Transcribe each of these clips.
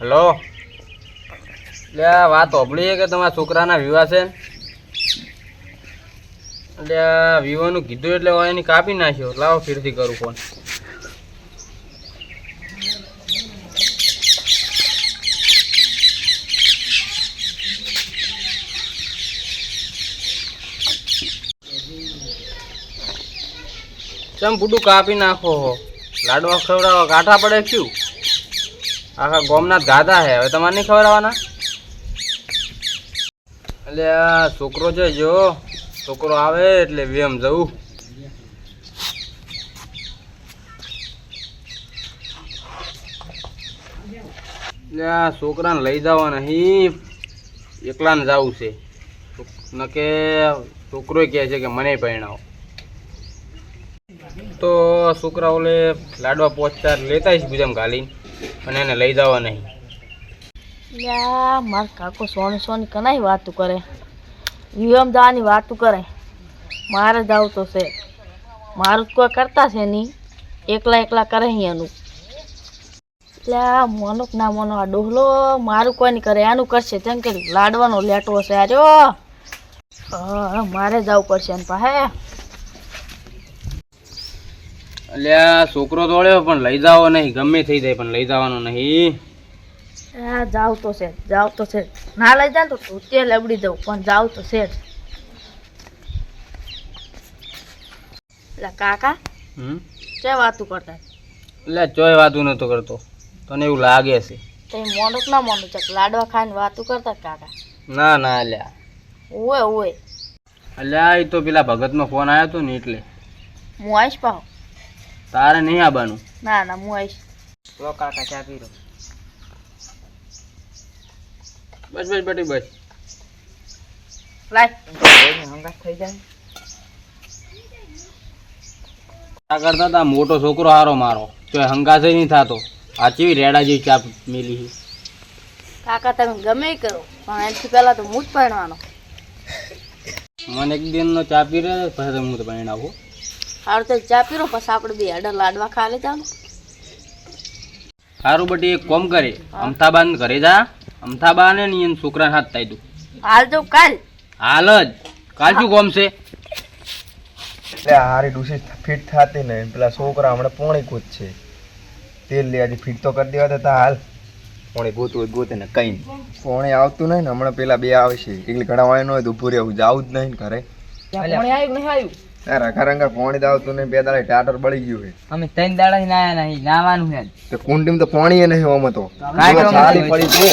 Hello, એટલે આ વાત સાંભળી કે તમારા છોકરાના વિવાહ છે? એટલે આ વિવાહનું કીધું એટલે એની કાપી નાખ્યો. લાવો ફરીથી કરું ફોન. ચમ પૂડું કાપી નાખો હો. લાડવા ખવડાવો કાંઠા પડે શું? આખા ગોમના ગાધા હે, હવે તમારે નહીં ખવડાવવાના? એટલે આ છોકરો છે, જો છોકરો આવે એટલે વેમ જવું. એટલે આ છોકરાને લઈ જવા નહીં, એકલાને જવું છે. નકે છોકરો કહે છે કે મને પરણાવો. તો છોકરા ઓલે લાડવા પોચતા લેતા આવીશ બીજામાં ઘાલીને, અને એને લઈ જવા નહીં. યા માર કાકો સોની સોની કનાઈ વાતું કરે, વિયમ દાવાની વાતું કરે. મારે જાવ તો છે, મારું કોઈ કરતા છે નહીં, એકલા એકલા કરે અહીંયાનું. એટલે આ મોનો ના મોનો આ ડોહલો મારું કોઈ નહીં કરે, આનું કરશે. કેમ કે લાડવાનો લેટવો છે આર્યો. મારે જવું પડશે એમ પાસે. એટલે આ છોકરો દોડ્યો પણ લઈ જાવ નહીં, ગમે થઈ જાય પણ લઈ જવાનો નહીં. હા જાવ તો છે, જાવ તો છે. ના લઈ જાય તો તે લબડી દઉં, પણ જાવ તો છે જ. એટલે કાકા કે વાતું કરતા? એટલે ચોય વાતું નતો કરતો, તને એવું લાગે છે? તે મોનો ના મોનો છે, લાડવા ખાઈને વાતું કરતા કાકા? ના ના, અલ્યા ઓય ઓય. અલ્યા એ તો પેલા ભગતનો ફોન આવ્યો હતો ને એટલે. હું આવીશ પાહો. તારે નહીં આવવાનું? ના ના હું આવીશ. તો કાકા ચા પી લો. બસ બસ બેટી બસ. લાય હંગાત થઈ જાય. આ કરતા તા મોટો છોકરો હારો મારો, તો હંગાસે નહીં થતો. આ ચેવી રેડા જેવી ચા મેલી. કાકા તમે ગમે એ કરો, પણ એનાથી પહેલા તો હું જ પરણવાનો. મને એક દિનનો ચા પી રહ્યો પછી હું તો પરણાવું. સારું તો ચા પીરો, પછી આપણે બે અડર લાડવા ખા લે ચાલો. સારું બટી એક કોમ કરે, અમથાબાન ઘરે જા, અમથાબા ને એને છોકરાને હાથ થાય તું. હાલ જો કાલ. હાલ જ. કાલ શું કોમ છે? એટલે હારી ડૂસી ફિટ થતી ને પેલા છોકરા હમણાં પોણી કૂદ છે, તેલ લે આજે ફિટ તો કરી દેવા તા. હાલ પોણી ગોતું હોય ગોતે ને કઈ નહીં, પોણી આવતું નહીં ને હમણાં પેલા બે આવશે. એટલે ઘણા વાળા ન હોય તો ઉભું રહેવું, જવું જ નહીં ને ઘરે. રંગા પોણી તો આવતું નહીં, બે દાડે ટાટર બળી ગયું છે. અમે 3 દાડા થી નાયા નહીં, નાવાનું છે. તો કુંડીમાં તો પાણી એ નહીં ઓમાં તો સારી પડી જો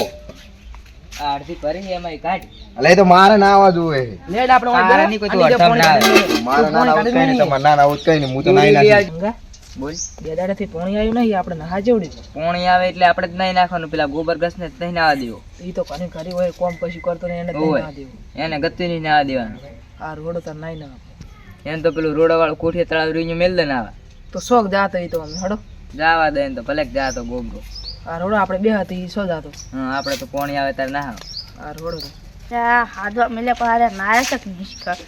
અડધી કરી એમાં કાઢ. અલે તો મારે ના આવવા જોવે લેડ આપણે ની કોઈ તો અડધમ ના આવે. મારે ના આવું કઈ નહીં, તમારે ના આવું કઈ નહીં. હું તો નાઈ નાખી. બોલ 2 દાડા થી પાણી આવ્યું નહીં, આપણે નહા જેવડી. પાણી આવે એટલે આપણે જ નહીં નાખવાનું, પેલા ગોબર ગસ ને નહીં નાવા દેવો. ઈ તો કને કરી હોય કોમ પછી કરતો ને એને નહીં ના દેવો, એને ગત્તી નહીં નાવા દેવાનું. આ રોડો તો નહીં ના એને તો પેલું રોડા વાળું કોઠીએ તળાવ રીયું મેલ દે નાવા. તો શોખ જાતો ઈ તો અમે હડો જાવા દે ને તો ભલે જાતો ગોબરો. આ રોડો આપણે બે હતી સો જાતો. હા આપણે તો પાણી આવે તાર ના આ રોડો હાથવા મેલે પારે નાયા છે નિષ્કા.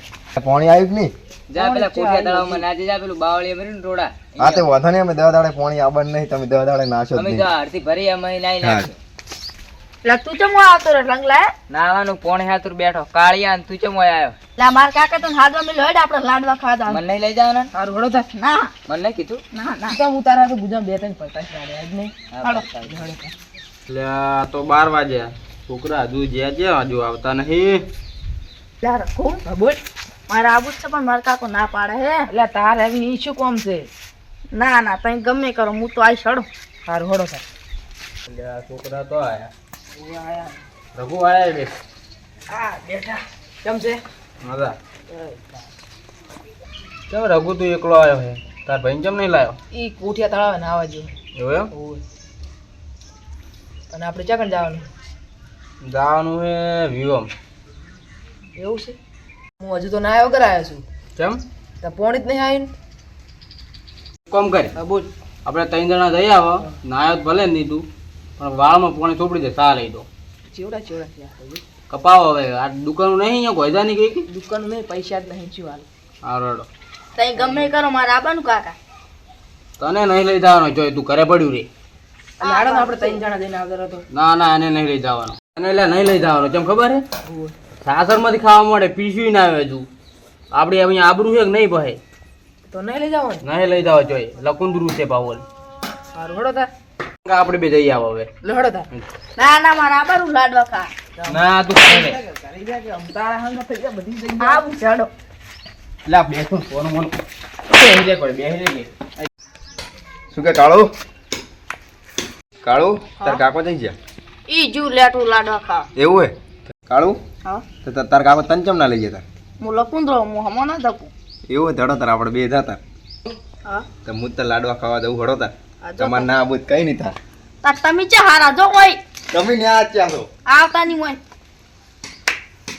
પાણી આવ્યું કે નહીં? જા પેલા કોઠિયા તળાવમાં નાજે જા, પેલું બાવળીએ મરીને રોડા. હા તે વધા ને અમે 10 દાડે પાણી આવવાનું નહીં, તમે 10 દાડે નાશો જ અમે નહીં. જો આરતી ભરી અમે નાઈ નાખ્યો. લા તું ચમો આવતો રે લંગલા? નાવાનું પોણી હાથુર બેઠો કાળિયા, તું ચમો આવ્યો? લા માર કાકા તો હાથવા મેલે હેડ આપણે લાડવા ખાધા. મને નહીં લઈ જવાના? સારું હડો તા. ના મને નહીં કીધું. ના ના તો હું તારા તો ગુજા 2-3 પચાસ લાડે આજ નહીં. એટલે આ તો 12 વાગ્યા, છોકરા હજુ જ્યાં જ્યાં હજુ આવતા નહીં. લા રખો બોલ. મારા આબુ છે પણ માર કાકો ના પાડે હે. એટલે તાર આવી ઈ શું કોમ છે? ના ના તઈ ગમે કરો, હું તો આઈ છડો. સારું હડો તાર. એટલે આ છોકરા તો આયા. રઘુ આયા બે. હા બેઠા. કેમ છે? મજા. કેમ રઘુ તું એકલો આવ્યો હે? તાર ભાઈ કેમ નહીં લાવ્યો? ઈ કોઠિયા તળાવે નાવા જો. એવું એમ? અને આપણે ચાકણ જવાનું? જવાનું હે વિવમ. એવું છે? હું હજુ તો નાયા વગર આવ્યો છું. કેમ? તો પોણી જ નહીં આવ્યું. કોમ કરે. હા બોલ. આપણે 3 જણા જઈ આવો, નાયો તો ભલે નહીં તું, પણ વાળમાં પાણી ચોપડી દે, સા લઈ દો. ચેવડા થયા કપાવો હવે. આ દુકાન નહીં અહીંયા ગોયદા ની ગઈ કે દુકાન નહીં, પૈસા જ નહીં છું હાલ. હા રડો. તઈ ગમે કરો મારા આબાનું કાકા. તને નહીં લઈ જવાનો, જોઈ તું ઘરે પડ્યું રે. હાડો ને આપણે 3 જણા જઈને આવતા રહો. ના ના એને નહીં લઈ જવાનો, એને એટલે નહીં લઈ જવાનો. કેમ ખબર હે? સાસરમાંથી ખાવા મળે, પીસ્યું ના આવે હજુ. આપણે અહીંયા આબરૂ છે કે નહીં ભાઈ? તો નહીં લઈ જાવ ને. નહીં લઈ જવા જોઈએ, લકુંદરું છે પાવલ. હારું હડો તા. આપણે બે જઈ આવો હવે. લે હડો તા. ના ના મારા આબરૂ લાડવા ખા. ના તું ખાઈ લે. કરી જા કે અમતારા હંગ થઈ ગયા બધી જગ્યાએ. આવું ચડો. લા બેઠું ફોન મોન બેહી રે કોઈ બેહી રે. શું કે કાળુ? કાળુ તાર કાકો જઈ ગયા? ઈ જુ લેટું લાડવા ખા. એવું હે? કાળુ હા તો તાર કાકો તને ચમ ના લઈ ગયા તા? હું લકુંદરો હું હમો ના દકું. એવું હોય ધડો તાર આપણે બે જતા હા તો હું તો લાડવા ખાવા દઉં હડો તાર. આ જો તમારે ના આબુ કઈ નહીં થાય. તાર તમે ચા હારા જો કોઈ તમે ન્યા જ ત્યાં છો. આવતા નહીં હોય.